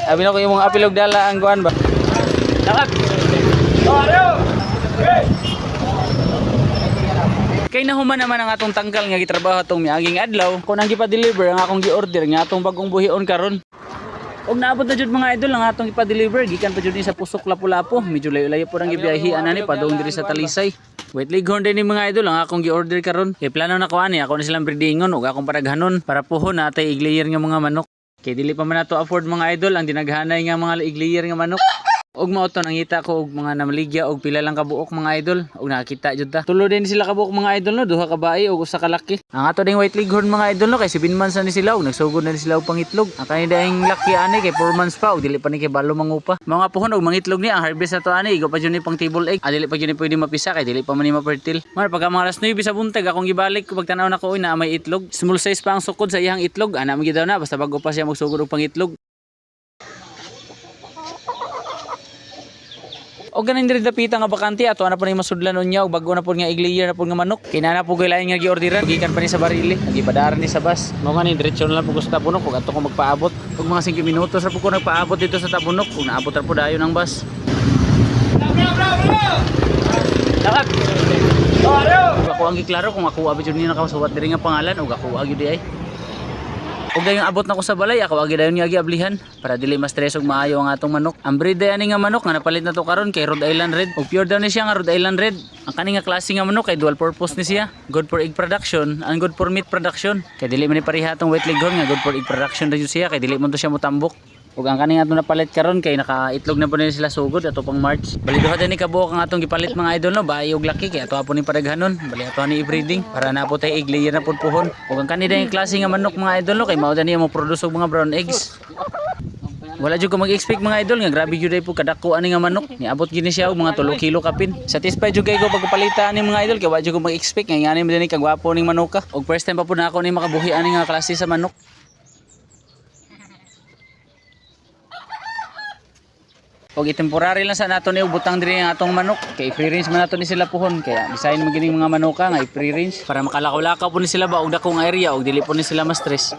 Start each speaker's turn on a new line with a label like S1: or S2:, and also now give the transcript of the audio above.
S1: Abi na ko yung mga apilog dala ang kuan ba. Lakad. Kay nahuman naman ang atong tangkal nga gitrabaho atong miaging adlaw. Kung nang gipa-deliver ang akong gi-order nga atong bagong buhion karon. Og naabot na jud mga idol ang atong ipa-deliver gikan pa jud ni sa Pusok Lapu-Lapu. Medyo layo-layo po ang gibiyahian ani padung diri sa Talisay. Wait lighorn din ni mga idol ang akong gi-order karon. Kay plano na ko ani ako na silang breedingon ug akong paraghanon para puhon na atay iglayer nga mga manok. Kay dili pa man nato afford mga idol ang dinaghanay nga mga iglayer nga manok. Og mao to nangita ko og mga namaligya og pila lang kabuok mga idol og nakakita jud ta. Tulo din sila kabuok mga idol no, duha ka babae og usa ka laki. Ang ato ding white leghorn mga idol no kay 7 months na ni sila og nagsugod na ni sila og pangitlog. Ang kanila ding laki ani kay 4 months pa og dili pa ni kay balo mangupa. Mga puhon og mangitlog ni ang harvest na to ani igo pa jud ni pang table egg. Dili pa jud ni pwede mapisa kay dili pa man ni ma-fertile. Man pagka mga alas 9 sa buntag akong gibalik pag tanaw na ko na may itlog. Small size pa ang sukod sa iyang itlog. Ana man daw na basta bago pa siya magsugod og pangitlog. O ganin diri dapita nga bakante ato ana pa ni masudlan unya og bago na pud nga iglayer na pud nga manok. Kinana po gay lain nga giorderan gikan pa ni sa barili. Gipadaran ni sa bus. Mao man ni diretso na lang pud ko sa Tabunok ug ato ko magpaabot. Ug mga 5 minutos ra pud ko nagpaabot dito sa Tabunok ug naabot ra pud ayon ang bus. Lakad. Ako ang giklaro kung ako abi jud ni nakasuwat diri nga pangalan ug ako agi di ay. Og dayon abot na ko sa balay ako agi dayon nga giablihan para dili mas stress og maayo ang atong manok. Ang breed ani nga manok nga napalit na to karon kay Rhode Island Red. Og pure daw ni siya nga Rhode Island Red. Ang kani nga klase nga manok kay dual purpose ni siya. Good for egg production and good for meat production. Kay dili man ni pareha tong white leghorn nga good for egg production ra jud siya kay dili man to siya motambok. Ug ang kaning atong napalit karon kay nakaitlog na po nila sila sugod ato pang March. Bali duha din ni kabuok ang atong gipalit mga idol no, bahay ug laki kay ato apon ni padaghanon. Bali ato ni i-breeding para napo tay egg layer na pud puhon. Ug ang kanida yung klase nga manok mga idol no kay mao niya mo produce og mga brown eggs. Wala jud ko mag-expect mga idol nga grabe jud ay po kadako ani nga manok. Niabot gini siya og mga 3 kilo kapin. Satisfied jud kay ko pagpalita ani mga idol kay wa jud ko mag-expect nga ngani man ni kagwapo ning manok ka. Og first time pa pud na ako ni makabuhi ani nga klase sa manok. Og temporary lang sa nato ni butang diri ang atong manok kay free range man nato ni sila puhon kaya design man gining mga manoka nga free range para makalakaw-lakaw po ni sila ba og dakong area og dili po ni sila ma-stress.